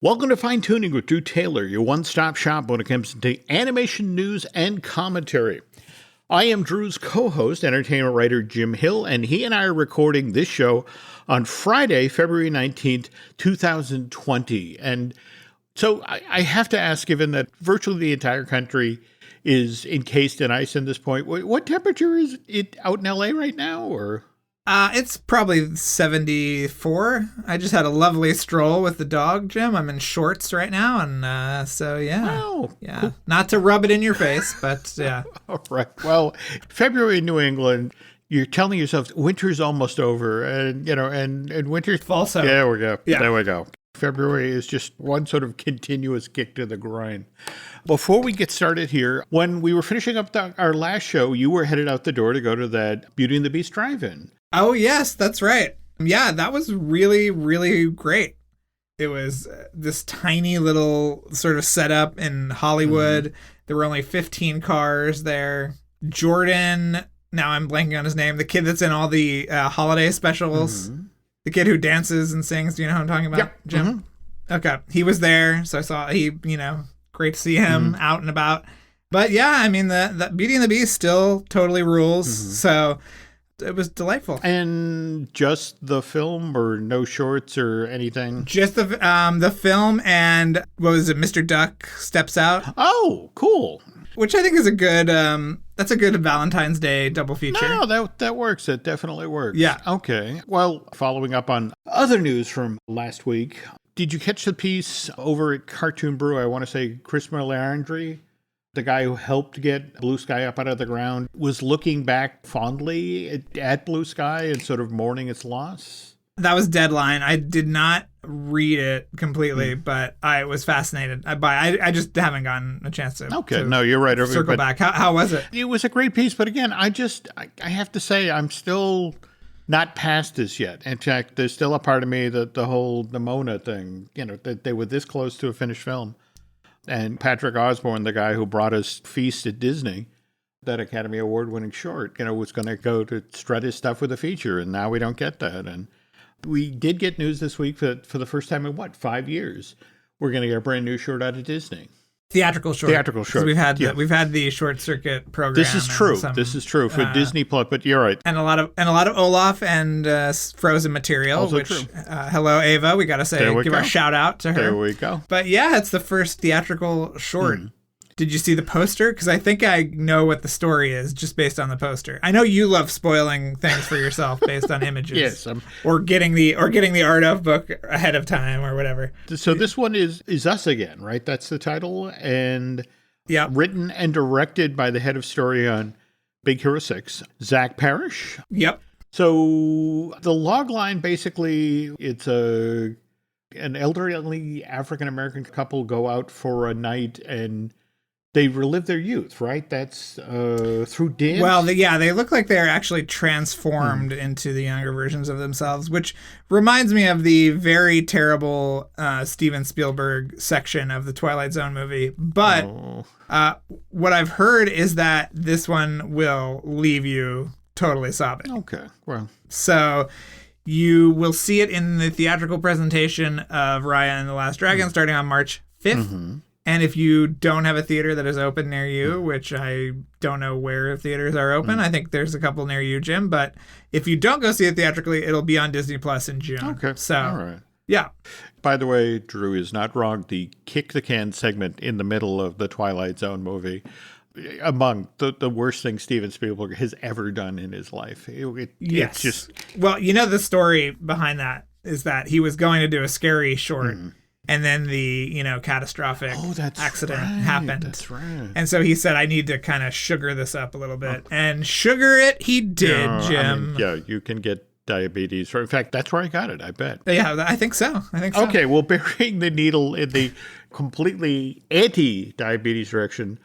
Welcome to Fine Tuning with Drew Taylor, your one-stop shop when it comes to animation news and commentary. I am Drew's co-host, entertainment writer Jim Hill, and he and I are recording this show on Friday, February 19th, 2020. And so I have to ask, given that virtually the entire country is encased in ice at this point, what temperature is it out in LA right now, or? It's probably 74. I just had a lovely stroll with the dog, Jim. I'm in shorts right now, and so yeah. Oh, yeah. cool. Not to rub it in your face, but yeah. All right. Well, February in New England, you're telling yourself winter's almost over, and winter's Also. There we go. Yeah. There we go. February is just one sort of continuous kick to the groin. Before we get started here, when we were finishing up our last show, you were headed out the door to go to that Beauty and the Beast drive-in. Oh, yes, that's right. Yeah, that was really, really great. It was this tiny little sort of setup in Hollywood. Mm-hmm. There were only 15 cars there. Jordan, now I'm blanking on his name, the kid that's in all the holiday specials. Mm-hmm. The kid who dances and sings. Do you know who I'm talking about, yep. Jim? Mm-hmm. Okay. He was there, so I saw great to see him out and about. But yeah, I mean, the Beauty and the Beast still totally rules. Mm-hmm. So it was delightful. And just the film, or no shorts or anything? Just the film, and what was it? Mr. Duck Steps Out. Oh, cool. Which I think is a good. That's a good Valentine's Day double feature. No, that works. That definitely works. Yeah. Okay. Well, following up on other news from last week, did you catch the piece over at Cartoon Brew? I want to say Chris Melandri, the guy who helped get Blue Sky up out of the ground, was looking back fondly at Blue Sky and sort of mourning its loss. That was Deadline. I did not read it completely, but I was fascinated. I just haven't gotten a chance to. Okay, no, you're right. Circle back. How was it? It was a great piece, but again, I have to say I'm still not past this yet. In fact, there's still a part of me that the whole Mona thing, that they were this close to a finished film. And Patrick Osborne, the guy who brought us Feast at Disney, that Academy Award-winning short, was going to go to strut his stuff with a feature, and now we don't get that. And we did get news this week that for the first time in 5 years, we're going to get a brand new short out of Disney. Theatrical short. We've had the short circuit program. This is true for Disney Plus. But you're right. And a lot of Olaf and Frozen material. Also which true. Hello Ava, we gotta say, give our shout out to her. There we go. But yeah, it's the first theatrical short. Did you see the poster? Because I think I know what the story is just based on the poster. I know you love spoiling things for yourself based on images. Yes, or getting the art of book ahead of time or whatever. So this one is Us Again, right? That's the title, and written and directed by the head of story on Big Hero 6, Zach Parrish. Yep. So the log line, basically, it's an elderly African American couple go out for a night and they relive their youth, right? That's through dance? Well, they look like they're actually transformed into the younger versions of themselves, which reminds me of the very terrible Steven Spielberg section of the Twilight Zone movie. But what I've heard is that this one will leave you totally sobbing. Okay, well. So you will see it in the theatrical presentation of Raya and the Last Dragon starting on March 5th. Mm-hmm. And if you don't have a theater that is open near you, which I don't know where theaters are open, I think there's a couple near you, Jim. But if you don't go see it theatrically, it'll be on Disney Plus in June. Okay. So, all right. Yeah. By the way, Drew is not wrong. The kick the can segment in the middle of the Twilight Zone movie, among the worst things Steven Spielberg has ever done in his life. It's just. Well, the story behind that is that he was going to do a scary short. And then the, catastrophic accident happened. That's right. And so he said, I need to kind of sugar this up a little bit. And sugar it he did, Jim. You can get diabetes. In fact, that's where I got it, I bet. Yeah, I think so. Okay, well, burying the needle in the completely anti-diabetes direction,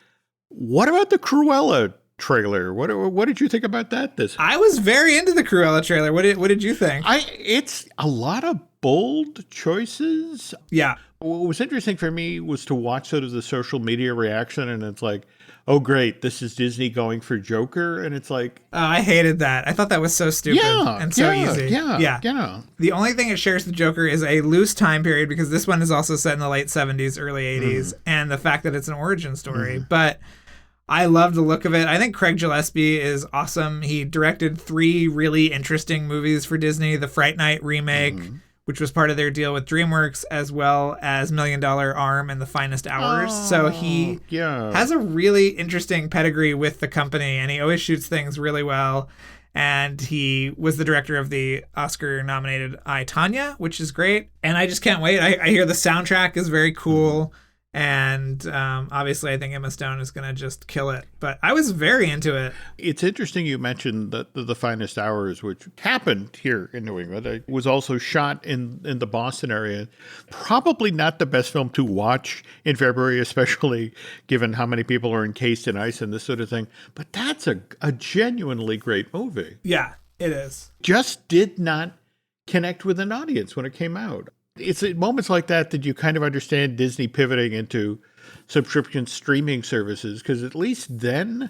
what about the Cruella trailer? What did you think about that? I was very into the Cruella trailer. What did you think? It's a lot of bold choices. Yeah. What was interesting for me was to watch sort of the social media reaction, and it's like, oh, great, this is Disney going for Joker. And it's like, Oh, I hated that. I thought that was so stupid and so easy. Yeah. The only thing it shares with Joker is a loose time period, because this one is also set in the late 70s, early 80s, and the fact that it's an origin story. But I love the look of it. I think Craig Gillespie is awesome. He directed 3 really interesting movies for Disney: the Fright Night remake, which was part of their deal with DreamWorks, as well as $1 Million Arm and The Finest Hours. So he has a really interesting pedigree with the company, and he always shoots things really well. And he was the director of the Oscar-nominated I, Tonya, which is great. And I just can't wait. I hear the soundtrack is very cool. And obviously, I think Emma Stone is going to just kill it. But I was very into it. It's interesting you mentioned the Finest Hours, which happened here in New England. It was also shot in the Boston area. Probably not the best film to watch in February, especially given how many people are encased in ice and this sort of thing. But that's a genuinely great movie. Yeah, it is. Just did not connect with an audience when it came out. It's at moments like that you kind of understand Disney pivoting into subscription streaming services, because at least then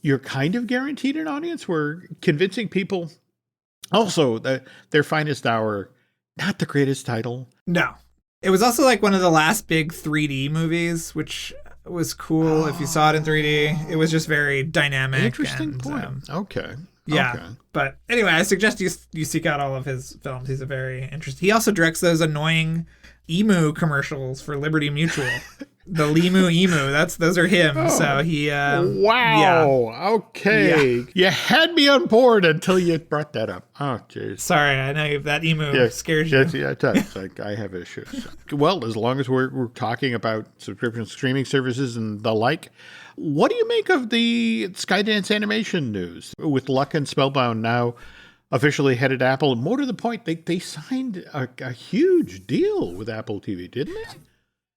you're kind of guaranteed an audience. Where convincing people also that their Finest Hour, not the greatest title. No. It was also like one of the last big 3D movies, which was cool if you saw it in 3D. It was just very dynamic. Interesting point. Okay. Yeah. Okay. But anyway, I suggest you seek out all of his films. He's a very interesting. He also directs those annoying emu commercials for Liberty Mutual. The Limu Emu. Those are him. So he wow. Yeah. Okay. Yeah. You had me on board until you brought that up. Oh, jeez. Sorry, I know that emu scares you. Yeah, it does. Like, I have issues. Well, as long as we're talking about subscription streaming services and the like, what do you make of the Skydance animation news with Luck and Spellbound now officially headed Apple? And more to the point, they signed a huge deal with Apple TV, didn't they?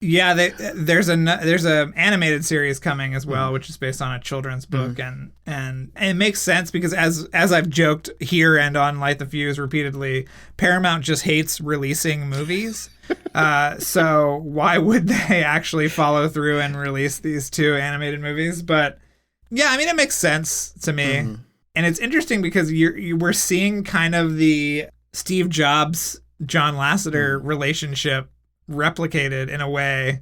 Yeah, there's a animated series coming as well, which is based on a children's book, and it makes sense because as I've joked here and on Light the Fuse repeatedly, Paramount just hates releasing movies. So why would they actually follow through and release these 2 animated movies? But yeah, I mean, it makes sense to me. And it's interesting because we're seeing kind of the Steve Jobs, John Lasseter relationship replicated in a way,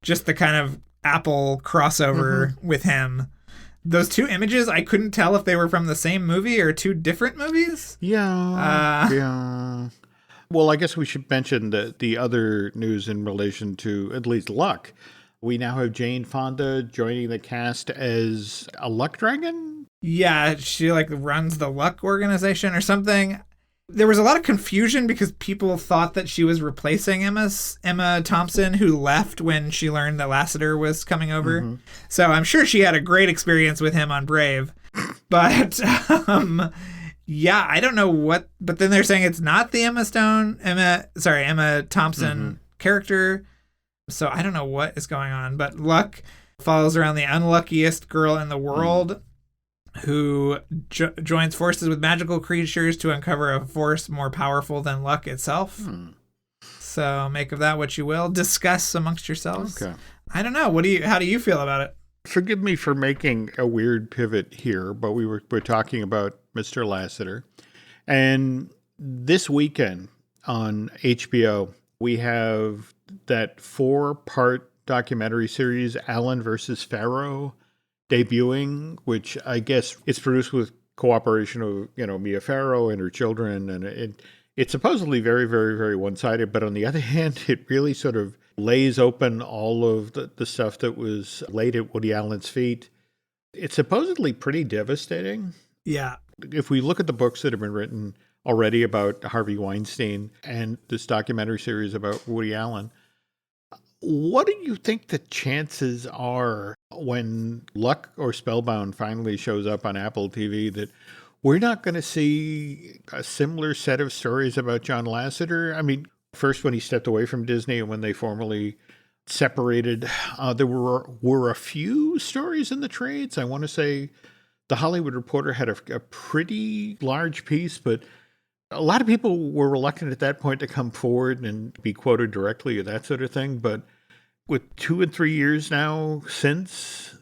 just the kind of Apple crossover with him. Those 2 images, I couldn't tell if they were from the same movie or 2 different movies. Yeah. Well, I guess we should mention the other news in relation to at least Luck. We now have Jane Fonda joining the cast as a Luck Dragon. Yeah, she runs the Luck organization or something. There was a lot of confusion because people thought that she was replacing Emma Thompson, who left when she learned that Lasseter was coming over. So I'm sure she had a great experience with him on Brave. But yeah, I don't know what. But then they're saying it's not the Emma Thompson character. So I don't know what is going on. But Luck follows around the unluckiest girl in the world, who joins forces with magical creatures to uncover a force more powerful than luck itself. So make of that what you will. Discuss amongst yourselves. Okay. I don't know. How do you feel about it? Forgive me for making a weird pivot here, but we're talking about Mr. Lasseter. And this weekend on HBO, we have that 4-part documentary series, Alan versus Pharaoh, debuting, which I guess it's produced with cooperation of, Mia Farrow and her children. And it's supposedly very, very, very one-sided. But on the other hand, it really sort of lays open all of the stuff that was laid at Woody Allen's feet. It's supposedly pretty devastating. Yeah. If we look at the books that have been written already about Harvey Weinstein and this documentary series about Woody Allen, what do you think the chances are when Luck or Spellbound finally shows up on Apple TV that we're not going to see a similar set of stories about John Lasseter? I mean, first when he stepped away from Disney and when they formally separated, there were a few stories in the trades. I want to say The Hollywood Reporter had a pretty large piece, but A lot of people were reluctant at that point to come forward and be quoted directly or that sort of thing. But with 2 and 3 years now since,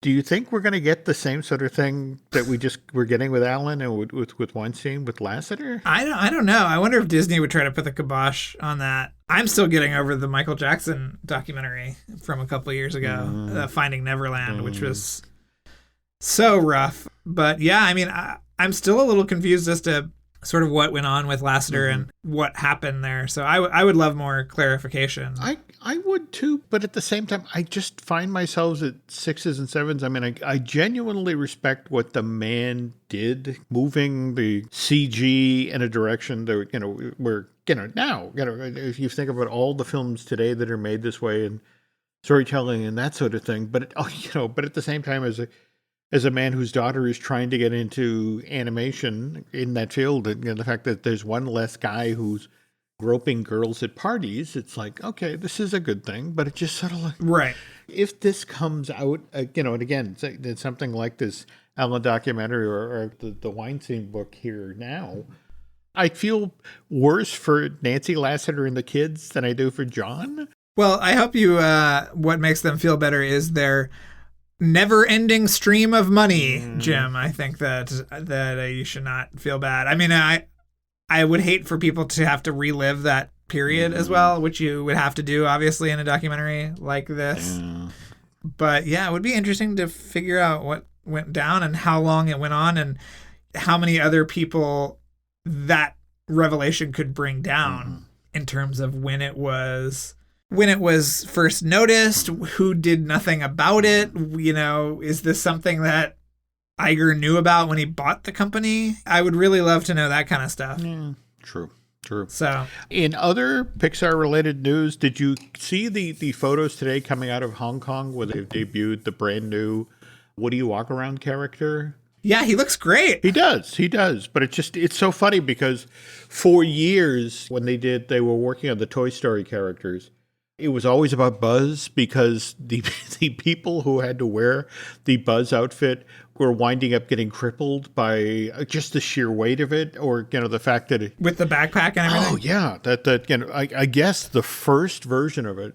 do you think we're going to get the same sort of thing that we're getting with Allen and with Weinstein, with Lasseter? I don't know. I wonder if Disney would try to put the kibosh on that. I'm still getting over the Michael Jackson documentary from a couple of years ago, Finding Neverland, which was so rough. But yeah, I mean, I'm still a little confused as to sort of what went on with Lasseter and what happened there. So I would love more clarification. I would too, but at the same time, I just find myself at 6s and 7s. I mean, I genuinely respect what the man did, moving the CG in a direction that, where, now, if you think about all the films today that are made this way and storytelling and that sort of thing, but but at the same time, as a man whose daughter is trying to get into animation in that field, and the fact that there's one less guy who's groping girls at parties, it's like, okay, this is a good thing, but it just sort of like, right. If this comes out, and again, it's something like this Allen documentary or the Weinstein book here now, I feel worse for Nancy Lasseter and the kids than I do for John. Well, I hope you, what makes them feel better is their never-ending stream of money, Jim. I think that you should not feel bad. I mean, I would hate for people to have to relive that period as well, which you would have to do, obviously, in a documentary like this. Yeah. But yeah, it would be interesting to figure out what went down and how long it went on and how many other people that revelation could bring down in terms of when it was first noticed, who did nothing about it. Is this something that Iger knew about when he bought the company? I would really love to know that kind of stuff. Yeah, true. So, in other Pixar-related news, did you see the photos today coming out of Hong Kong where they've debuted the brand new Woody Walk-Around character? Yeah, he looks great. He does. But it's so funny because for years when they were working on the Toy Story characters, it was always about Buzz because the people who had to wear the Buzz outfit were winding up getting crippled by just the sheer weight of it, or the fact that with the backpack and everything. Oh yeah, that I guess the first version of it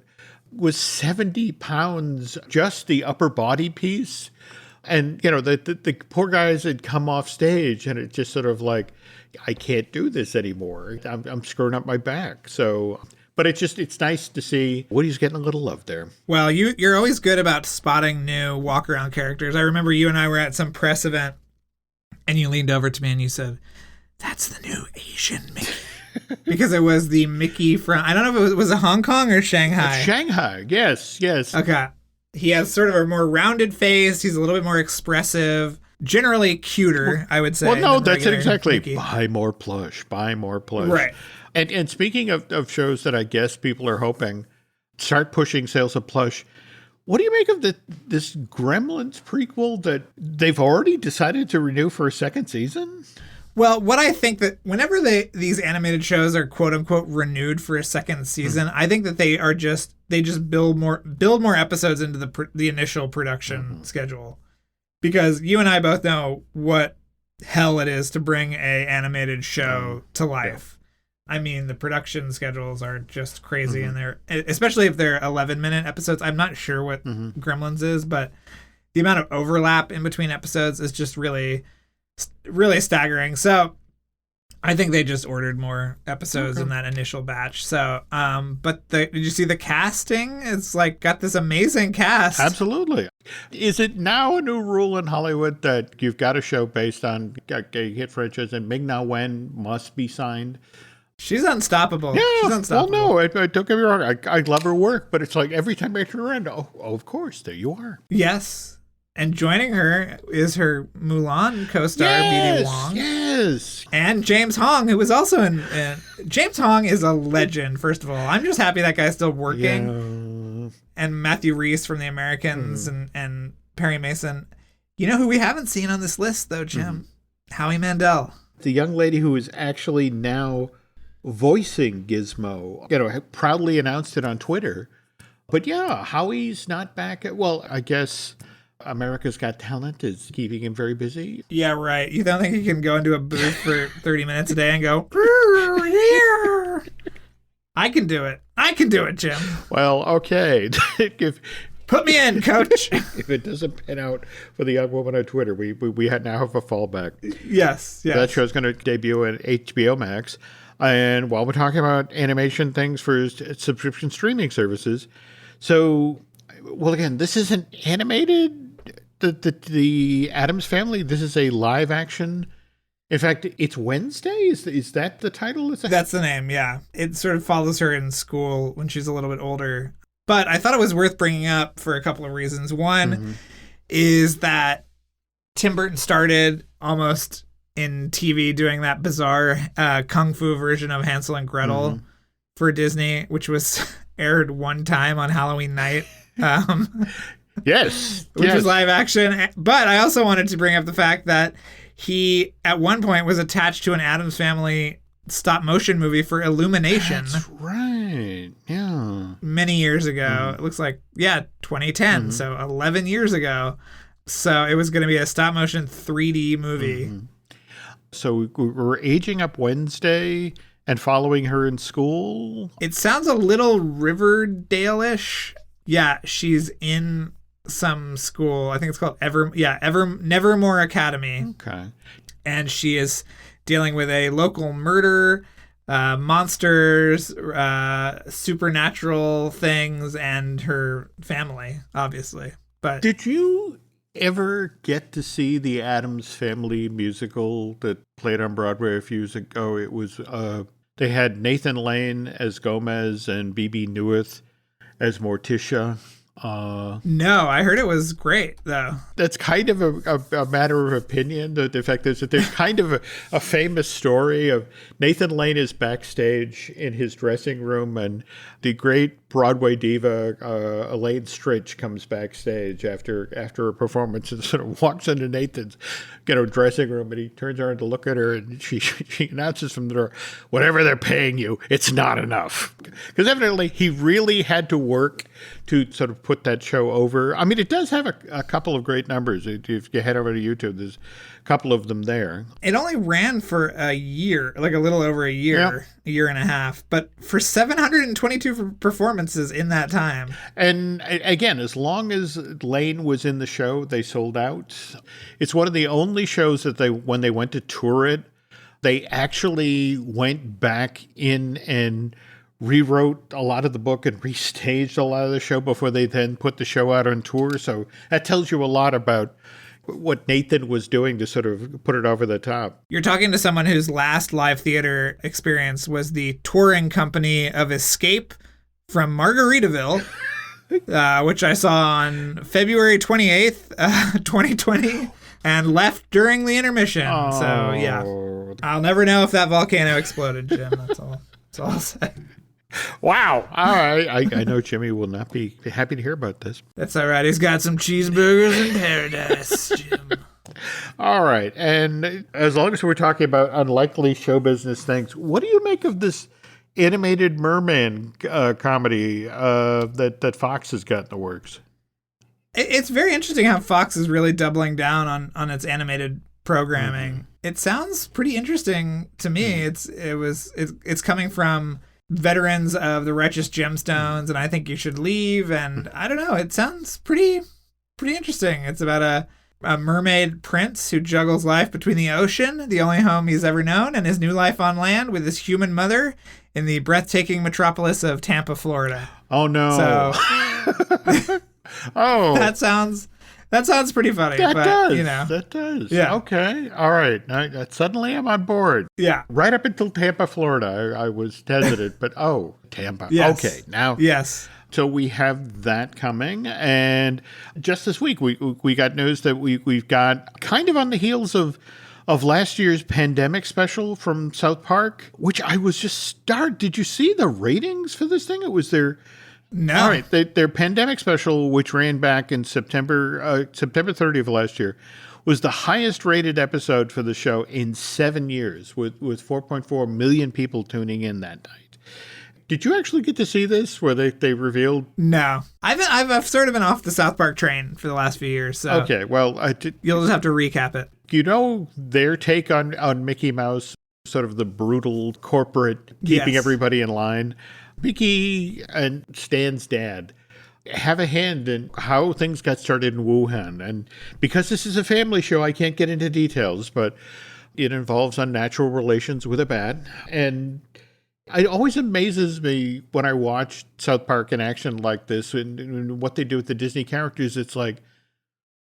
was 70 pounds, just the upper body piece, and the poor guys had come off stage, and it just sort of like, I can't do this anymore. I'm screwing up my back. So. But it's nice to see Woody's getting a little love there. Well, you're always good about spotting new walk-around characters. I remember you and I were at some press event, and you leaned over to me and you said, "That's the new Asian Mickey." Because it was the Mickey from, I don't know if it was Hong Kong or Shanghai. It's Shanghai, yes. Okay. He has sort of a more rounded face. He's a little bit more expressive. Generally cuter, I would say. Well, no, that's it exactly. Mickey. Buy more plush. Right. And speaking of shows that I guess people are hoping start pushing sales of plush, what do you make of this Gremlins prequel that they've already decided to renew for a second season? Well, what I think that whenever these animated shows are quote unquote renewed for a second season, I think that they just build more episodes into the initial production schedule, because you and I both know what hell it is to bring a animated show to life. I mean, the production schedules are just crazy, and they're, especially if they're 11-minute episodes. I'm not sure what Gremlins is, but the amount of overlap in between episodes is just really, really staggering. So I think they just ordered more episodes in that initial batch. So, but did you see the casting? It's like got this amazing cast. Absolutely. Is it now a new rule in Hollywood that you've got a show based on a hit franchise and Ming-Na Wen must be signed? She's unstoppable. Yeah, she's unstoppable. Well, no, don't get me wrong. I love her work, but it's like every time I turn around, oh, of course, there you are. Yes. And joining her is her Mulan co-star, BD Wong. Yes. And James Hong, who was also in James Hong is a legend, first of all. I'm just happy that guy's still working. Yeah. And Matthew Rhys from The Americans and Perry Mason. You know who we haven't seen on this list, though, Jim? Howie Mandel. The young lady who is actually now voicing Gizmo, proudly announced it on Twitter. But yeah, Howie's not back. Well, I guess America's Got Talent is keeping him very busy. Yeah, right. You don't think he can go into a booth for 30 minutes a day and go, I can do it. I can do it, Jim. Well, okay. Put me in, coach. If it doesn't pan out for the young woman on Twitter, we now have a fallback. Yes. That show's going to debut on HBO Max. And while we're talking about animation things for subscription streaming services, so, well, again, this isn't animated, the Addams Family. This is a live action. In fact, it's Wednesday? Is that the title? That's the name, yeah. It sort of follows her in school when she's a little bit older. But I thought it was worth bringing up for a couple of reasons. One is that Tim Burton started almost in TV doing that bizarre kung fu version of Hansel and Gretel for Disney, which was aired one time on Halloween night. Yes. Which was live action. But I also wanted to bring up the fact that he, at one point, was attached to an Addams Family stop motion movie for Illumination. That's right. Yeah. Many years ago. It looks like, 2010. So 11 years ago. So it was going to be a stop motion 3D movie. So we're aging up Wednesday and following her in school. It sounds a little Riverdale-ish. Yeah, she's in some school. I think it's called Nevermore Academy. Okay. And she is dealing with a local murder, monsters, supernatural things, and her family, obviously. But did you ever get to see the Addams Family musical that played on Broadway a few years ago? It was they had Nathan Lane as Gomez and BB Newith as Morticia. No, I heard it was great, though. That's kind of a matter of opinion. The fact is that there's kind of a famous story of Nathan Lane is backstage in his dressing room, and the great Broadway diva Elaine Stritch comes backstage after a performance and sort of walks into Nathan's dressing room, and he turns around to look at her, and she announces from the door, "Whatever they're paying you, it's not enough." Because evidently he really had to work to sort of put that show over. I mean, it does have a couple of great numbers. If you head over to YouTube, there's a couple of them there. It only ran for a year, like a little over a year, a year and a half, but for 722 performances in that time. And again, as long as Lane was in the show, they sold out. It's one of the only shows that when they went to tour it, they actually went back in and rewrote a lot of the book and restaged a lot of the show before they then put the show out on tour. So that tells you a lot about what Nathan was doing to sort of put it over the top. You're talking to someone whose last live theater experience was the touring company of Escape from Margaritaville, which I saw on February 28th, 2020, and left during the intermission. Oh. So, yeah. I'll never know if that volcano exploded, Jim. That's all I'll say. Wow. All right. I know Jimmy will not be happy to hear about this. That's all right. He's got some cheeseburgers in paradise, Jim. All right. And as long as we're talking about unlikely show business things, what do you make of this animated merman comedy that Fox has got in the works? It's very interesting how Fox is really doubling down on its animated programming. It sounds pretty interesting to me. It's coming from veterans of the Righteous Gemstones, and I Think You Should Leave, and I don't know, it sounds pretty interesting. It's about a mermaid prince who juggles life between the ocean, the only home he's ever known, and his new life on land with his human mother in the breathtaking metropolis of Tampa, Florida. Oh no. So oh. That sounds pretty funny. That does. You know. That does. Yeah. Okay. All right. Suddenly I'm on board. Yeah. Right up until Tampa, Florida, I was hesitant, but Tampa. Yes. Okay. Now. Yes. So we have that coming, and just this week we got news that we've got kind of on the heels of last year's pandemic special from South Park, which I was just startled. Did you see the ratings for this thing? It was their No. All right, their pandemic special, which ran back in September 30th of last year, was the highest rated episode for the show in 7 years, with 4.4 million people tuning in that night. Did you actually get to see this where they revealed? No, I've sort of been off the South Park train for the last few years. So Okay, well, you'll just have to recap it. You know their take on Mickey Mouse, sort of the brutal corporate keeping everybody in line. Mickey and Stan's dad have a hand in how things got started in Wuhan. And because this is a family show, I can't get into details, but it involves unnatural relations with a bat. And it always amazes me when I watch South Park in action like this and what they do with the Disney characters. It's like,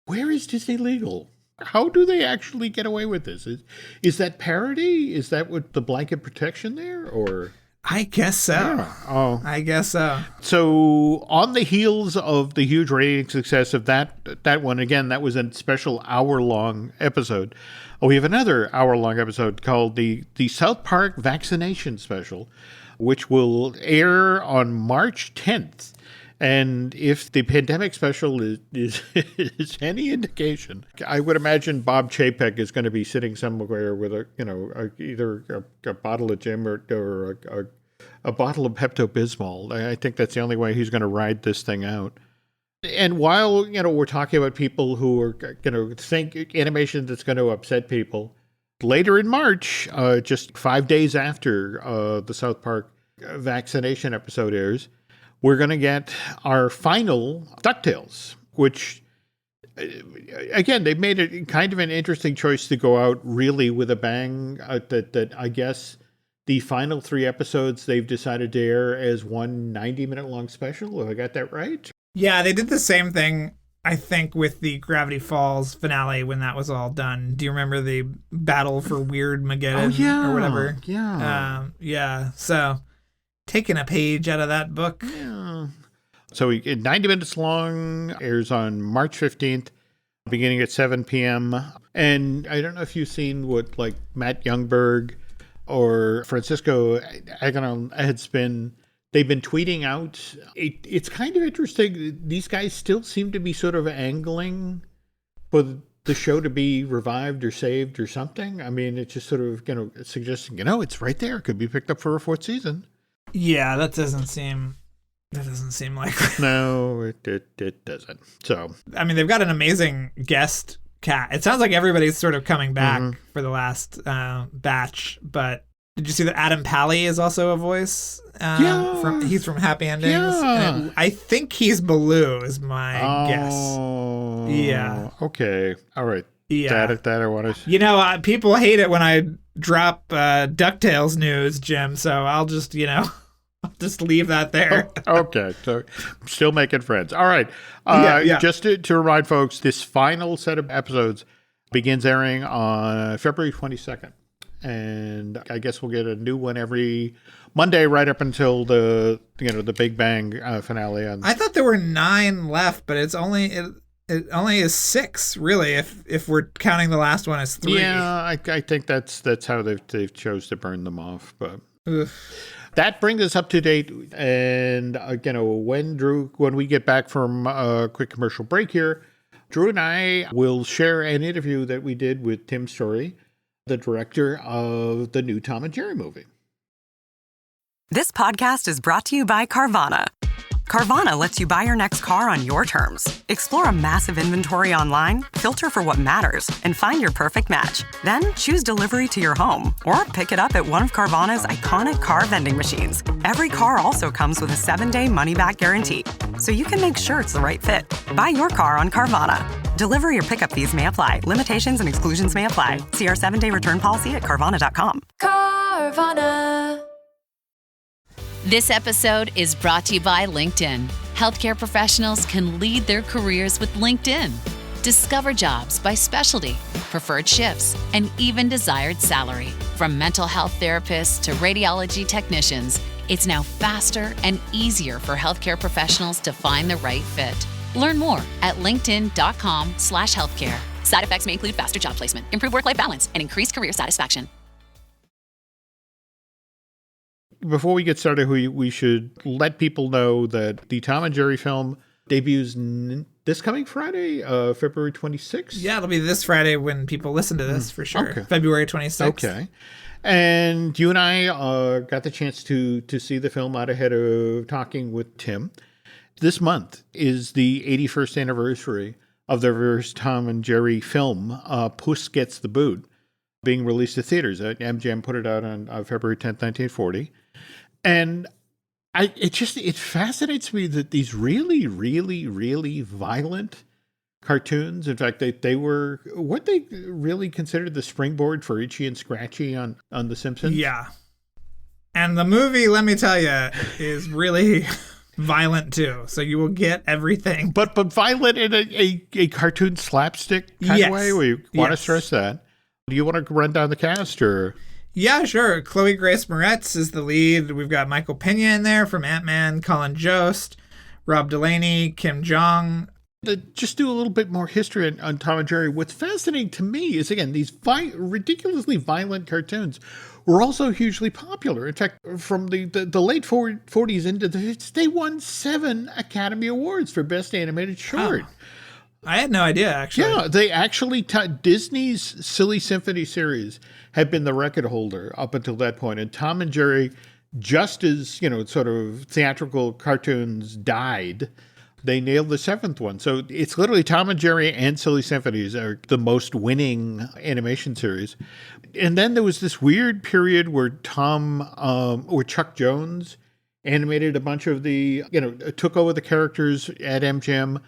where is Disney legal? How do they actually get away with this? Is that parody? Is that what the blanket protection there? Or I guess so. Yeah. Oh, I guess so. So on the heels of the huge rating success of that one, again, that was a special hour-long episode. We have another hour-long episode called the South Park Vaccination Special, which will air on March 10th. And if the pandemic special is any indication, I would imagine Bob Chapek is going to be sitting somewhere with either a bottle of Jim or a bottle of Pepto-Bismol. I think that's the only way he's going to ride this thing out. And while we're talking about people who are going to think animation that's going to upset people, later in March, just 5 days after the South Park vaccination episode airs, we're going to get our final DuckTales, which, again, they've made it kind of an interesting choice to go out really with a bang. That I guess the final 3 episodes they've decided to air as one 90-minute long special. Have I got that right? Yeah, they did the same thing, I think, with the Gravity Falls finale when that was all done. Do you remember the Battle for Weird Mageddon or whatever? Yeah. Yeah. So taking a page out of that book. Yeah. So 90 minutes long, airs on March 15th, beginning at 7 p.m. And I don't know if you've seen what like Matt Youngberg or Francisco Aguilon they've been tweeting out. It's kind of interesting. These guys still seem to be sort of angling for the show to be revived or saved or something. I mean, it's just sort of, suggesting, it's right there. It could be picked up for a 4th season. Yeah, that doesn't seem likely. No, it doesn't. So, I mean, they've got an amazing guest cast. It sounds like everybody's sort of coming back for the last batch, but did you see that Adam Pally is also a voice? He's from Happy Endings. Yeah. And I think he's Baloo is my guess. Yeah. Okay. All right. Yeah. That I want to... people hate it when I drop DuckTales news, Jim, so I'll just, I'll just leave that there. Okay. So still making friends. All right. Yeah. Just to remind folks, this final set of episodes begins airing on February 22nd. And I guess we'll get a new one every Monday right up until the Big Bang finale. I thought there were 9 left, but it only is 6 really. If we're counting the last one as 3. Yeah, I think that's how they've chose to burn them off. But Ugh. That brings us up to date. And when we get back from a quick commercial break here, Drew and I will share an interview that we did with Tim Story, the director of the new Tom and Jerry movie. This podcast is brought to you by Carvana. Carvana lets you buy your next car on your terms. Explore a massive inventory online, filter for what matters, and find your perfect match. Then choose delivery to your home or pick it up at one of Carvana's iconic car vending machines. Every car also comes with a 7-day money-back guarantee, so you can make sure it's the right fit. Buy your car on Carvana. Delivery or pickup fees may apply. Limitations and exclusions may apply. See our 7-day return policy at Carvana.com. Carvana. This episode is brought to you by LinkedIn. Healthcare professionals can lead their careers with LinkedIn. Discover jobs by specialty, preferred shifts, and even desired salary. From mental health therapists to radiology technicians, it's now faster and easier for healthcare professionals to find the right fit. Learn more at linkedin.com/healthcare. Side effects may include faster job placement, improved work-life balance, and increased career satisfaction. Before we get started, we should let people know that the Tom and Jerry film debuts this coming Friday, February 26th. Yeah, it'll be this Friday when people listen to this, for sure. Okay. February 26th. Okay. And you and I got the chance to see the film out ahead of talking with Tim. This month is the 81st anniversary of the first Tom and Jerry film, Puss Gets the Boot, being released to theaters. MGM put it out on February 10th, 1940. And it fascinates me that these really, really, really violent cartoons, in fact, they were what they really considered the springboard for Itchy and Scratchy on The Simpsons. Yeah. And the movie, let me tell you, is really violent too. So you will get everything. But violent in a cartoon slapstick kind of way? We want to stress that. Do you want to run down the cast or... Yeah, sure. Chloe Grace Moretz is the lead. We've got Michael Pena in there from Ant-Man, Colin Jost, Rob Delaney, Kim Jong. Just do a little bit more history on Tom and Jerry. What's fascinating to me is, again, these ridiculously violent cartoons were also hugely popular. In fact, from the late 40s into the 50s, they won 7 Academy Awards for Best Animated Short. Oh. I had no idea, actually. Yeah, they actually, Disney's Silly Symphony series had been the record holder up until that point. And Tom and Jerry, just as, sort of theatrical cartoons died, they nailed the 7th one. So it's literally Tom and Jerry and Silly Symphonies are the most winning animation series. And then there was this weird period where Chuck Jones animated a bunch of took over the characters at MGM.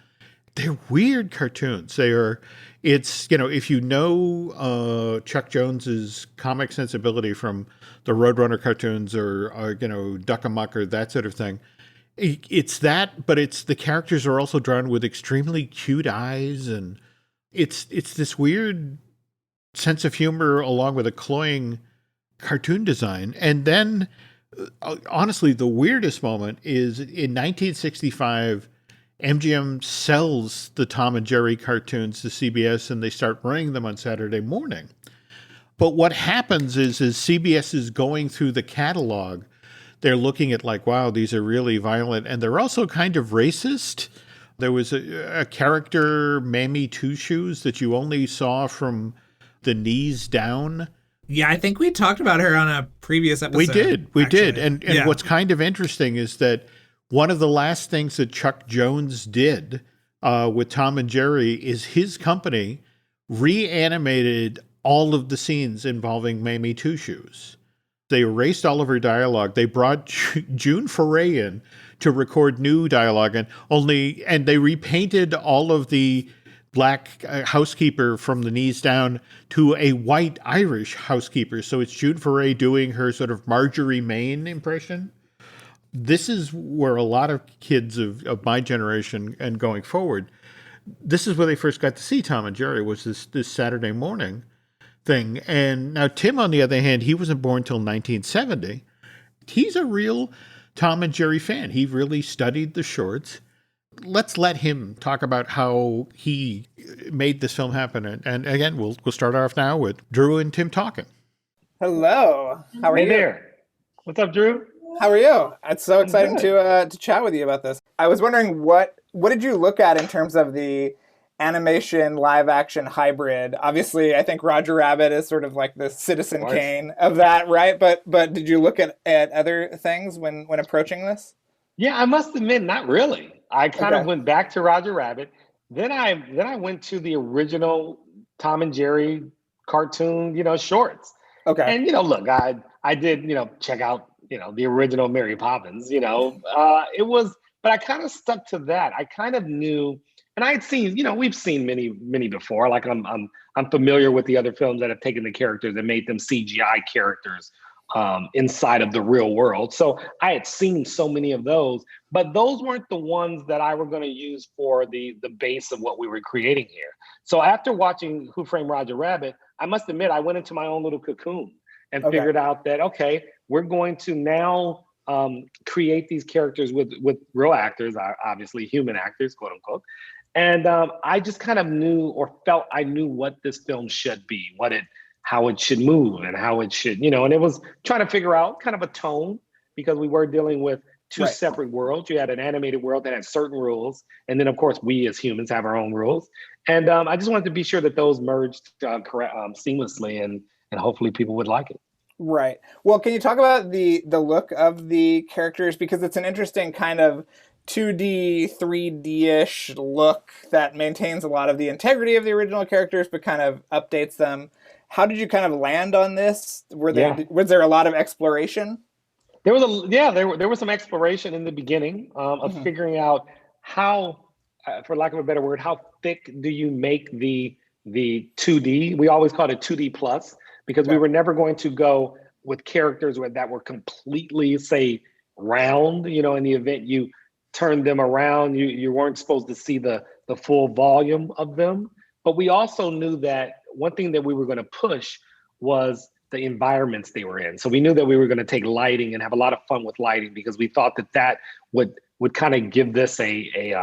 They're weird cartoons. If you know Chuck Jones's comic sensibility from the Roadrunner cartoons or Duck Amuck or that sort of thing, it's that, but the characters are also drawn with extremely cute eyes, and it's this weird sense of humor along with a cloying cartoon design. And then, honestly, the weirdest moment is in 1965, MGM sells the Tom and Jerry cartoons to CBS, and they start running them on Saturday morning. But what happens is CBS is going through the catalog. They're looking at wow, these are really violent. And they're also kind of racist. There was a character, Mammy Two Shoes, that you only saw from the knees down. Yeah, I think we talked about her on a previous episode. We did. And what's kind of interesting is that one of the last things that Chuck Jones did with Tom and Jerry is his company reanimated all of the scenes involving Mammy Two Shoes. They erased all of her dialogue. They brought June Foray in to record new dialogue, and they repainted all of the black housekeeper from the knees down to a white Irish housekeeper. So it's June Foray doing her sort of Marjorie Main impression. This is where a lot of kids of my generation and going forward, this is where they first got to see Tom and Jerry, was this Saturday morning thing. And now Tim, on the other hand, he wasn't born till 1970. He's a real Tom and Jerry fan. He really studied the shorts. Let's let him talk about how he made this film happen. And again, we'll start off now with Drew and Tim talking. Hello. How are you? Hey there. What's up, Drew? How are you? It's so exciting to chat with you about this. I was wondering what did you look at in terms of the animation live action hybrid? Obviously, I think Roger Rabbit is sort of like the Citizen Kane of that, right? But did you look at other things when approaching this? Yeah, I must admit, not really. I kind of went back to Roger Rabbit. Then I went to the original Tom and Jerry cartoon, shorts. Okay. And look, I did check out the original Mary Poppins. It was, but I kind of stuck to that. I kind of knew. And I had seen, we've seen many before. Like I'm familiar with the other films that have taken the characters and made them CGI characters inside of the real world. So I had seen so many of those, but those weren't the ones that I were going to use for the base of what we were creating here. So after watching Who Framed Roger Rabbit, I must admit I went into my own little cocoon and figured out that, we're going to now create these characters with real actors, obviously human actors, quote unquote. And I just kind of knew or felt I knew what this film should be, how it should move and how it should, and it was trying to figure out kind of a tone because we were dealing with two separate worlds. You had an animated world that had certain rules. And then of course, we as humans have our own rules. And I just wanted to be sure that those merged seamlessly and hopefully people would like it. Right. Well, can you talk about the look of the characters, because it's an interesting kind of 2D, 3D-ish look that maintains a lot of the integrity of the original characters but kind of updates them. How did you kind of land on this? Yeah. Was there a lot of exploration? There was some exploration in the beginning of Hmm. figuring out how, for lack of a better word, how thick do you make the 2D? We always called it 2D plus because we Okay. were never going to go with characters that were completely, say, round. You know, in the event you turned them around, you weren't supposed to see the full volume of them. But we also knew that one thing that we were going to push was the environments they were in. So we knew that we were going to take lighting and have a lot of fun with lighting because we thought that would kind of give this a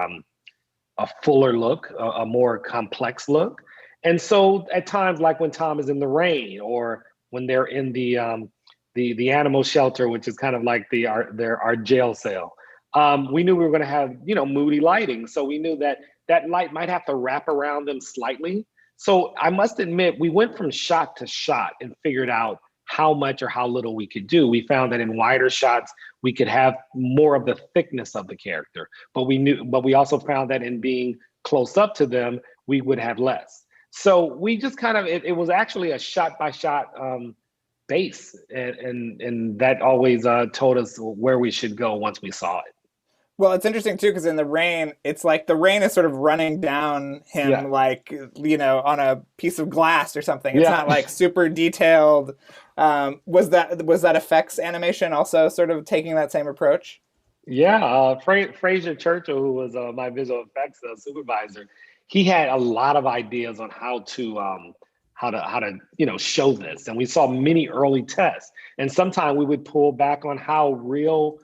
fuller look, a more complex look. And so at times, like when Tom is in the rain or when they're in the animal shelter, which is kind of like our jail cell, we knew we were going to have moody lighting. So we knew that that light might have to wrap around them slightly. So I must admit, we went from shot to shot and figured out how much or how little we could do. We found that in wider shots, we could have more of the thickness of the character, but we also found that in being close up to them, we would have less. So we just kind of, it was actually a shot by shot base. And that always told us where we should go once we saw it. Well, it's interesting too, because in the rain, it's like the rain is sort of running down Yeah. him like, on a piece of glass or something. It's Yeah. not like super detailed. Was that effects animation also sort of taking that same approach? Yeah, Fraser Churchill, who was my visual effects supervisor, he had a lot of ideas on how to show this, and we saw many early tests. And sometimes we would pull back on how real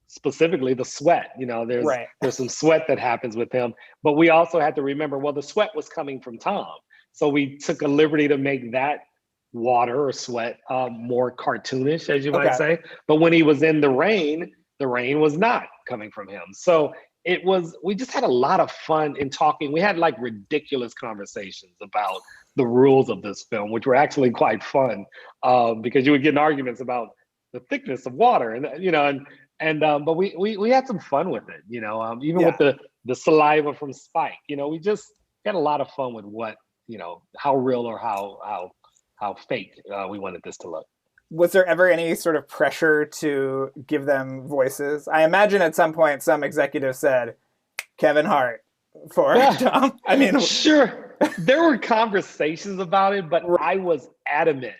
specifically the sweat. Right. There's some sweat that happens with him, but we also had to remember, well, the sweat was coming from Tom, so we took a liberty to make that water or sweat more cartoonish, as you might Okay. say. But when he was in the rain was not coming from him. So we just had a lot of fun in talking. We had like ridiculous conversations about the rules of this film, which were actually quite fun because you would get in arguments about the thickness of water, but we had some fun with it, even Yeah. with the saliva from Spike. We just had a lot of fun with how real or how fake we wanted this to look. Was there ever any sort of pressure to give them voices? I imagine at some point some executive said Kevin Hart for Yeah. Tom. I mean, Sure, there were conversations about it, but I was adamant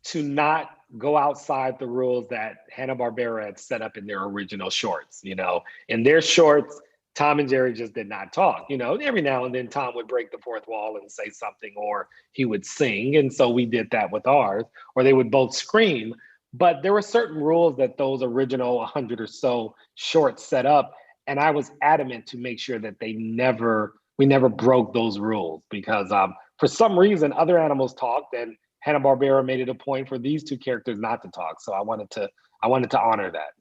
to not go outside the rules that Hanna-Barbera had set up in their original shorts. In their shorts, Tom and Jerry just did not talk. Every now and then Tom would break the fourth wall and say something, or he would sing. And so we did that with ours, or they would both scream. But there were certain rules that those original 100 or so shorts set up. And I was adamant to make sure that we never broke those rules because for some reason other animals talked and Hanna-Barbera made it a point for these two characters not to talk. So I wanted to honor that.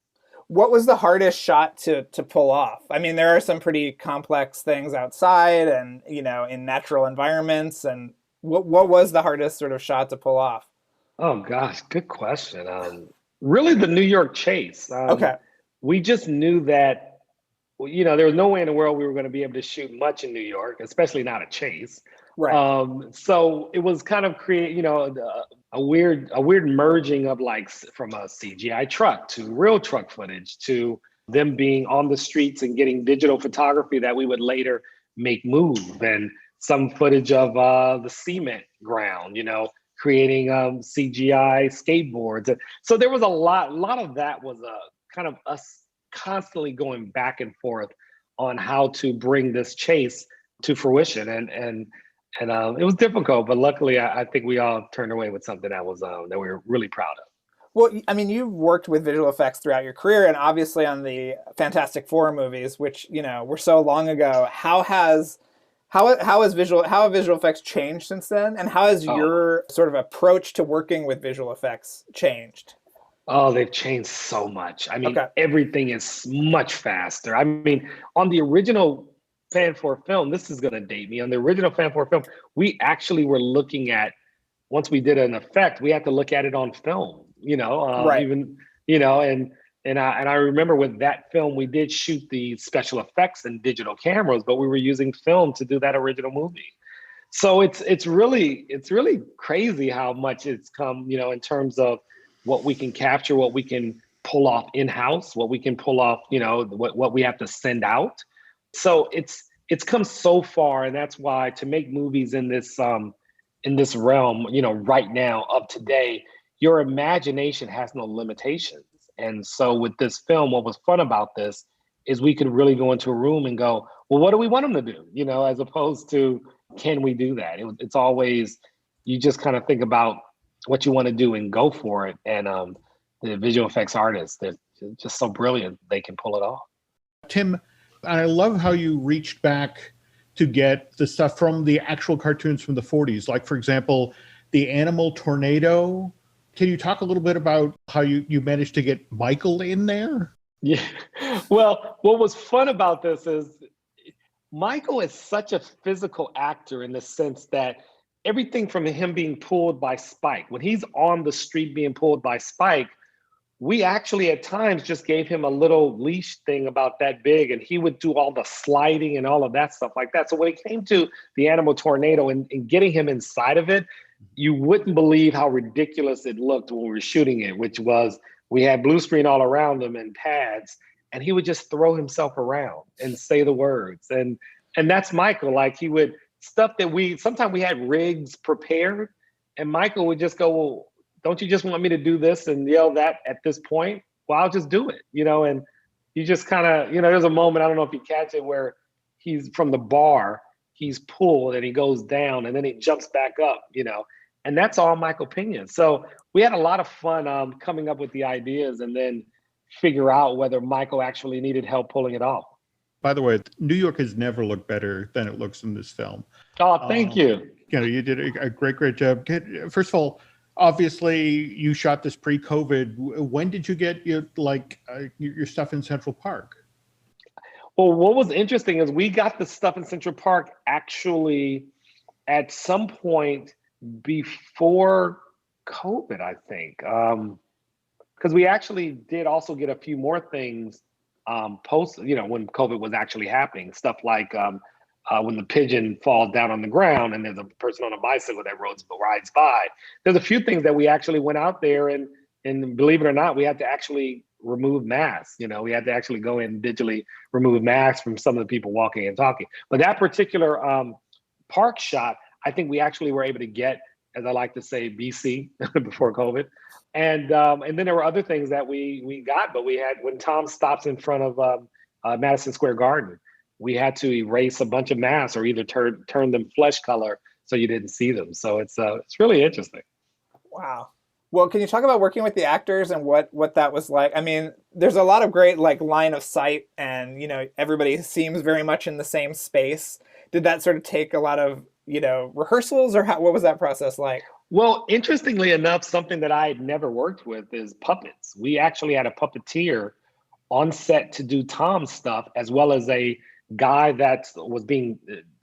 what was the hardest shot to pull off? I mean, there are some pretty complex things outside and, in natural environments. And what was the hardest sort of shot to pull off? Oh gosh, good question. Really the New York chase. Okay. We just knew that, there was no way in the world we were going to be able to shoot much in New York, especially not a chase. Right. So it was kind of a weird merging of like from a CGI truck to real truck footage to them being on the streets and getting digital photography that we would later make move, and some footage of the cement ground, creating CGI skateboards. And so there was a lot of that was kind of us constantly going back and forth on how to bring this chase to fruition. And it was difficult, but luckily I think we all turned away with something that was that we were really proud of. Well, I mean, you've worked with visual effects throughout your career and obviously on the Fantastic Four movies, which, were so long ago. How have visual effects changed since then? And how has your sort of approach to working with visual effects changed? Oh, they've changed so much. I mean, Okay. Everything is much faster. I mean, on the original Fan 4 film, this is going to date me. On the original Fan 4 film, we actually were looking at once we did an effect, we had to look at it on film, Right. even, and I remember with that film, we did shoot the special effects in digital cameras, but we were using film to do that original movie. So it's really crazy how much it's come, in terms of what we can capture, what we can pull off in-house, what we can pull off, what we have to send out. So it's come so far, and that's why to make movies in this realm, right now of today, your imagination has no limitations. And so with this film, what was fun about this is we could really go into a room and go, well, what do we want them to do? As opposed to, can we do that? It's always, you just kind of think about what you want to do and go for it. And the visual effects artists, they're just so brilliant, they can pull it off. Tim, I love how you reached back to get the stuff from the actual cartoons from the 40s. Like, for example, the animal tornado. Can you talk a little bit about how you managed to get Michael in there? Yeah. Well, what was fun about this is Michael is such a physical actor in the sense that everything from him being pulled by Spike, when he's on the street being pulled by Spike, we actually at times just gave him a little leash thing about that big, and he would do all the sliding and all of that stuff like that. So when it came to the animal tornado and getting him inside of it, you wouldn't believe how ridiculous it looked when we were shooting it, which was we had blue screen all around him and pads, and he would just throw himself around and say the words. And that's Michael. Like, he would, stuff that sometimes we had rigs prepared, and Michael would just go, well, don't you just want me to do this and yell that at this point? Well, I'll just do it, and you just kind of, there's a moment, I don't know if you catch it, where he's from the bar, he's pulled and he goes down and then he jumps back up, and that's all Michael Pena. So we had a lot of fun coming up with the ideas and then figure out whether Michael actually needed help pulling it off. By the way, New York has never looked better than it looks in this film. Oh, thank you. You did a great job. First of all, obviously you shot this pre-COVID. When did you get your stuff in Central Park? Well, what was interesting is we got the stuff in Central Park actually at some point before COVID, I think. Because we actually did also get a few more things post, when COVID was actually happening. Stuff like when the pigeon falls down on the ground and there's a person on a bicycle that rides by. There's a few things that we actually went out there and believe it or not, we had to actually remove masks. We had to actually go in and digitally remove masks from some of the people walking and talking. But that particular park shot, I think we actually were able to get, as I like to say, BC before COVID. And then there were other things that we got, but we had, when Tom stops in front of Madison Square Garden, we had to erase a bunch of masks or either turn them flesh color so you didn't see them. So it's really interesting. Wow. Well, can you talk about working with the actors and what that was like? I mean, there's a lot of great line of sight and, everybody seems very much in the same space. Did that sort of take a lot of, rehearsals, or what was that process like? Well, interestingly enough, something that I had never worked with is puppets. We actually had a puppeteer on set to do Tom's stuff, as well as a guy that was being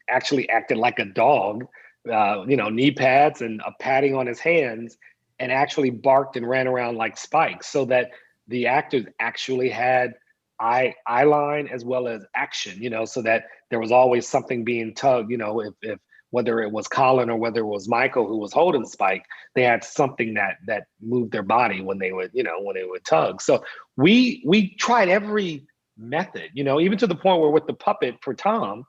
actually acted like a dog, knee pads and a padding on his hands, and actually barked and ran around like Spike, so that the actors actually had eye line as well as action, so that there was always something being tugged, if whether it was Colin or whether it was Michael who was holding Spike, they had something that moved their body when they would, when they would tug. So we tried every method, even to the point where with the puppet for Tom,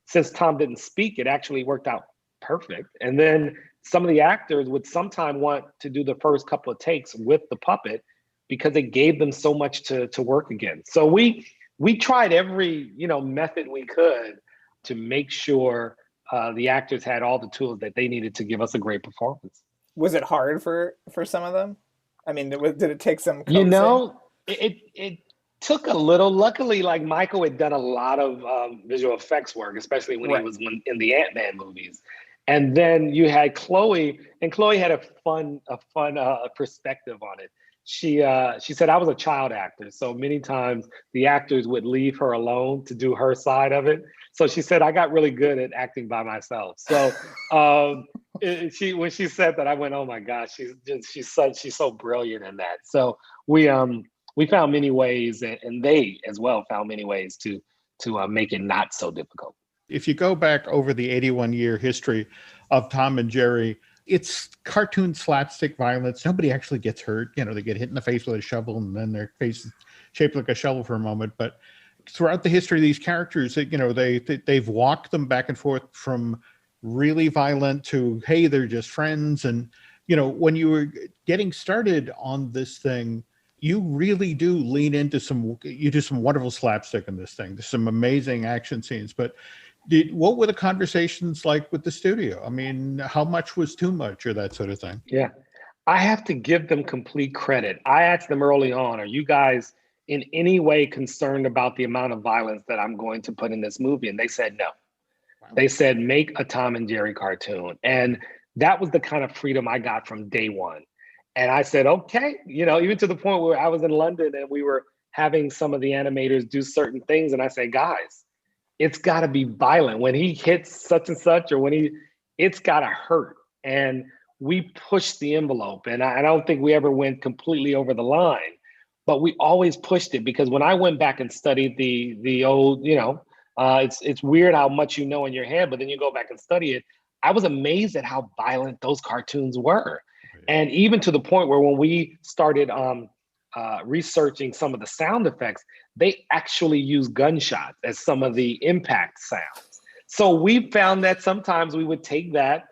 since Tom didn't speak, it actually worked out perfect. And then some of the actors would sometime want to do the first couple of takes with the puppet because it gave them so much to work against. So we tried every, method we could to make sure the actors had all the tools that they needed to give us a great performance. Was it hard for some of them? I mean, did it take some coaxing? It took a little. Luckily, like Michael had done a lot of visual effects work, especially when he was in the Ant-Man movies. And then you had Chloe, and Chloe had a fun perspective on it. She said, I was a child actor, so many times the actors would leave her alone to do her side of it. So she said, I got really good at acting by myself. So She when she said that, I went, "Oh my gosh, she's so brilliant in that." So we found many ways, and they as well found many ways to make it not so difficult. If you go back over the 81-year history of Tom and Jerry, it's cartoon slapstick violence. Nobody actually gets hurt. They get hit in the face with a shovel and then their face is shaped like a shovel for a moment. But throughout the history of these characters, they've walked them back and forth from really violent to, hey, they're just friends. And, when you were getting started on this thing, you really do lean into you do some wonderful slapstick in this thing. There's some amazing action scenes, but what were the conversations like with the studio? I mean, how much was too much or that sort of thing? Yeah, I have to give them complete credit. I asked them early on, are you guys in any way concerned about the amount of violence that I'm going to put in this movie? And they said no. Wow. They said, make a Tom and Jerry cartoon. And that was the kind of freedom I got from day one. And I said, okay, even to the point where I was in London and we were having some of the animators do certain things. And I say, guys, it's got to be violent. When he hits such and such, or it's got to hurt. And we pushed the envelope. And I don't think we ever went completely over the line, but we always pushed it, because when I went back and studied the old, it's weird how much you know in your head, but then you go back and study it. I was amazed at how violent those cartoons were. And even to the point where when we started researching some of the sound effects, they actually use gunshots as some of the impact sounds. So we found that sometimes we would take that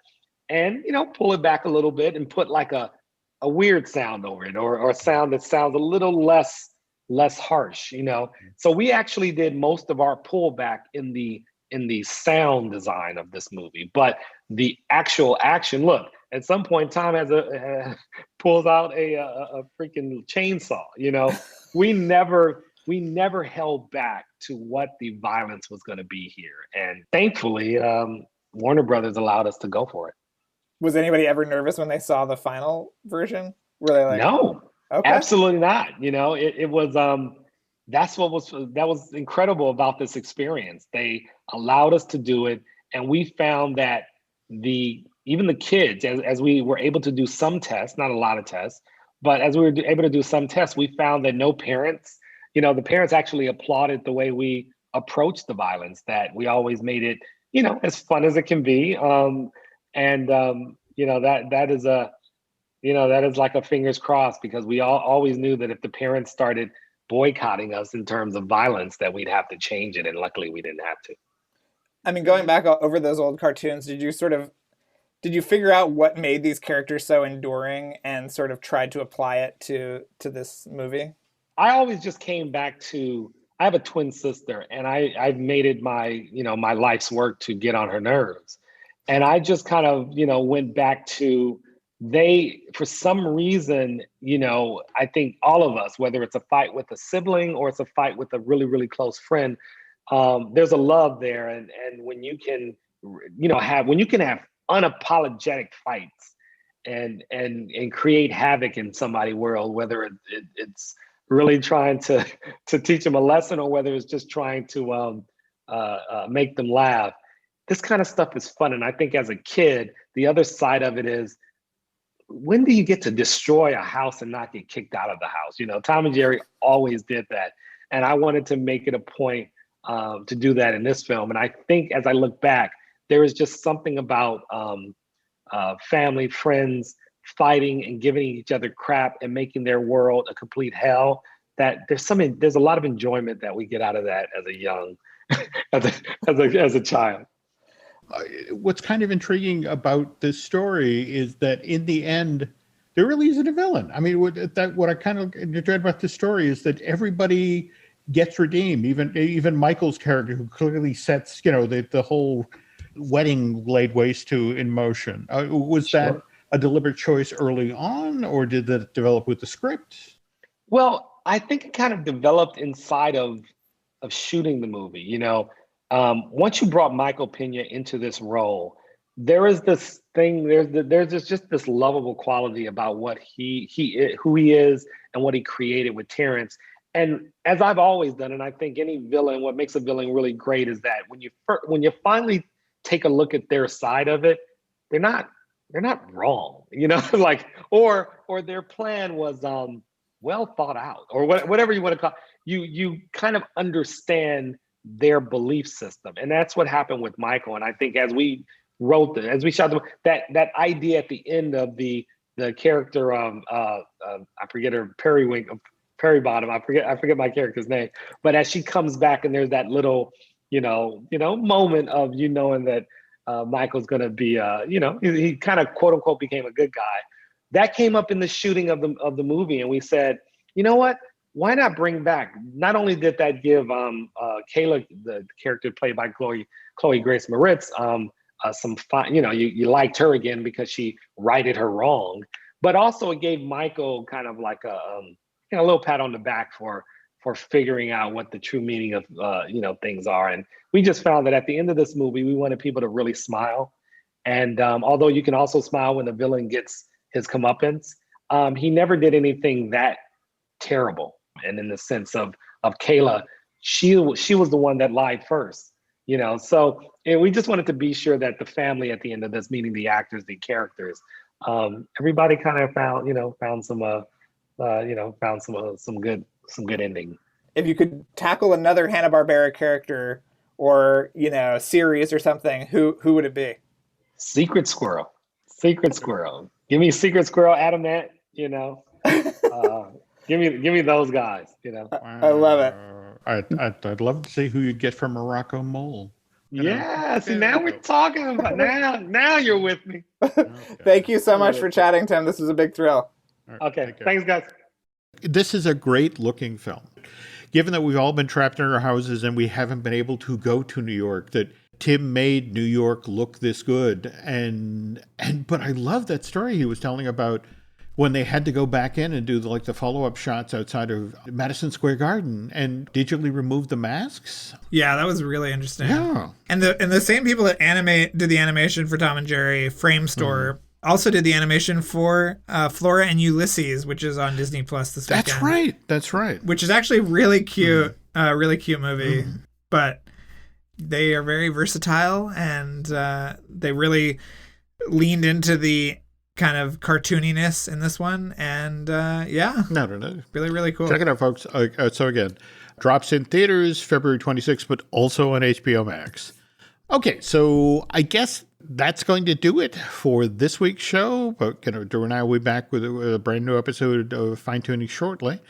and, pull it back a little bit and put like a weird sound over it, or a sound that sounds a little less harsh, So we actually did most of our pullback in the sound design of this movie. But the actual action, look, at some point, Tom pulls out a freaking chainsaw. We never held back to what the violence was going to be here, and thankfully, Warner Brothers allowed us to go for it. Was anybody ever nervous when they saw the final version? Were they like, no, okay, absolutely not. It was that was incredible about this experience. They allowed us to do it, and we found that even the kids, as we were able to do some tests, not a lot of tests, but as we were able to do some tests, we found that no parents, the parents actually applauded the way we approached the violence, that we always made it, as fun as it can be. That is like a fingers crossed, because we always knew that if the parents started boycotting us in terms of violence, that we'd have to change it. And luckily we didn't have to. I mean, going back over those old cartoons, did you figure out what made these characters so enduring and sort of tried to apply it to this movie? I always just came back to, I have a twin sister, and I've made it my life's work to get on her nerves. And I just kind of, went back to, for some reason, I think all of us, whether it's a fight with a sibling or it's a fight with a really, really close friend, there's a love there. And when you can, have unapologetic fights and create havoc in somebody's world, whether it's really trying to teach them a lesson or whether it's just trying to make them laugh, this kind of stuff is fun. And I think as a kid, the other side of it is, when do you get to destroy a house and not get kicked out of the house? Tom and Jerry always did that. And I wanted to make it a point to do that in this film. And I think as I look back, there is just something about family, friends fighting and giving each other crap and making their world a complete hell, that there's a lot of enjoyment that we get out of that as a young, as a child. What's kind of intriguing about this story is that in the end, there really isn't a villain. I mean, what I kind of enjoyed about this story is that everybody gets redeemed. Even Michael's character, who clearly sets the whole wedding laid waste to in motion. Was Sure. that a deliberate choice early on, or did that develop with the script? Well, I think it kind of developed inside of shooting the movie. Once you brought Michael Pena into this role, there is this thing. There's just this lovable quality about what who he is and what he created with Terrence. And as I've always done, and I think any villain, what makes a villain really great is that when you finally take a look at their side of it, they're not they're not wrong, like, or their plan was well thought out, or whatever you want to call it. You kind of understand their belief system, and that's what happened with Michael. And I think as we shot that idea at the end of the character, I forget her, Perry Bottom. I forget my character's name, but as she comes back and there's that little, moment of knowing that Michael's gonna be, he kind of quote unquote became a good guy. That came up in the shooting of the movie, and we said, you know what? Why not bring back? Not only did that give Kayla, the character played by Chloe Grace Moretz, some fun, you liked her again because she righted her wrong, but also it gave Michael kind of like a little pat on the back for figuring out what the true meaning of things are. And we just found that at the end of this movie, we wanted people to really smile. And although you can also smile when the villain gets his comeuppance, he never did anything that terrible. And in the sense of Kayla, she was the one that lied first, so, and we just wanted to be sure that the family at the end of this, meaning the actors, the characters, everybody kind of found some good ending. If you could tackle another Hanna-Barbera character or, series or something, who would it be? Secret Squirrel. Give me Secret Squirrel, Adamant, give me those guys, I love it. I'd love to see who you'd get from Morocco Mole. Yeah, see, now we're talking about now you're with me. Thank you so much for chatting, Tim. This was a big thrill. Right, okay, thanks, guys. This is a great looking film. Given that we've all been trapped in our houses and we haven't been able to go to New York, that Tim made New York look this good. But I love that story he was telling about when they had to go back in and do the follow-up shots outside of Madison Square Garden and digitally remove the masks. Yeah, that was really interesting. Yeah. And the same people that did the animation for Tom and Jerry, Frame Store, also did the animation for Flora and Ulysses, which is on Disney Plus this weekend. That's right. Which is actually really cute, really cute movie. But they are very versatile, and they really leaned into the kind of cartooniness in this one, and No. really, really cool. Check it out, folks. So again, drops in theaters February 26th, but also on HBO Max. Okay, so I guess that's going to do it for this week's show. But Drew and I will be back with a brand new episode of Fine Tuning shortly.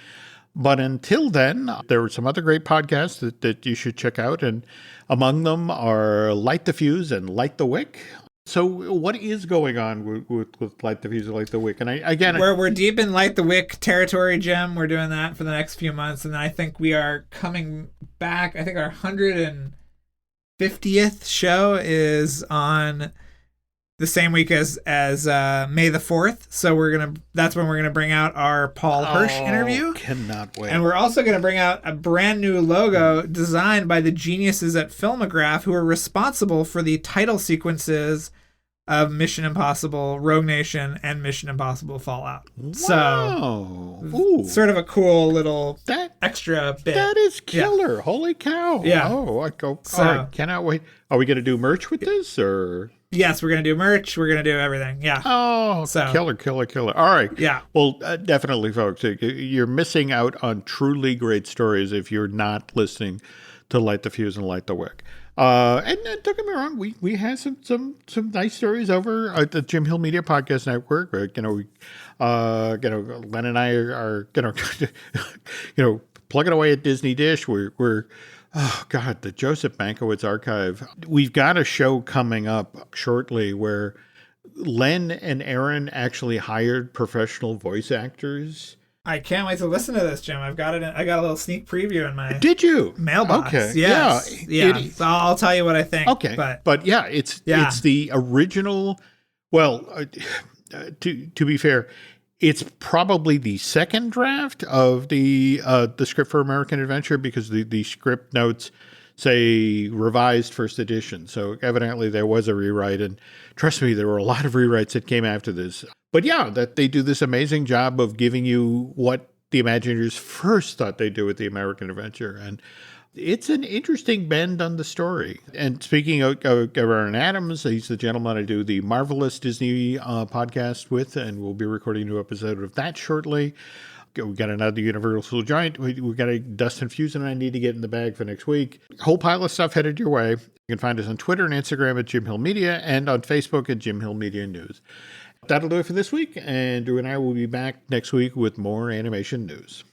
But until then, there are some other great podcasts that you should check out, and among them are Light the Fuse and Light the Wick. So what is going on with Light the Fuse and Light the Wick? And we're deep in Light the Wick territory, Jim. We're doing that for the next few months, and I think we are coming back. I think our 150th show is on the same week as May the 4th. So that's when we're gonna bring out our Paul Hirsch interview. Cannot wait. And we're also gonna bring out a brand new logo designed by the geniuses at Filmograph, who are responsible for the title sequences of Mission Impossible, Rogue Nation, and Mission Impossible Fallout. Wow. So sort of a cool little extra bit. That is killer. Yeah. Holy cow. Yeah. Oh, I go. So, all right, cannot wait. Are we going to do merch with this, or? Yes, we're going to do merch. We're going to do everything. Yeah. Oh, so killer. All right. Yeah. Well, definitely, folks. You're missing out on truly great stories if you're not listening to Light the Fuse and Light the Wick. And don't get me wrong, we had some nice stories over at the Jim Hill Media Podcast Network. Len and I are plugging away at Disney Dish. We're oh God, the Joseph Mankiewicz archive. We've got a show coming up shortly where Len and Aaron actually hired professional voice actors. I can't wait to listen to this, Jim. I got a little sneak preview in my Did you? mailbox. Okay. Yes. Yeah. So I'll tell you what I think. Okay. But yeah, it's the original. Well, to be fair, it's probably the second draft of the script for American Adventure, because the script notes say revised first edition. So evidently there was a rewrite, and trust me, there were a lot of rewrites that came after this. But yeah, that they do this amazing job of giving you what the Imagineers first thought they'd do with the American Adventure. And It's an interesting bend on the story. And speaking of Aaron Adams, he's the gentleman I do the Marvelous Disney podcast with, and we'll be recording a new episode of that shortly. We got another Universal Giant. We got a Dustin Fusen I need to get in the bag for next week. A whole pile of stuff headed your way. You can find us on Twitter and Instagram at Jim Hill Media and on Facebook at Jim Hill Media News. That'll do it for this week. Andrew and I will be back next week with more animation news.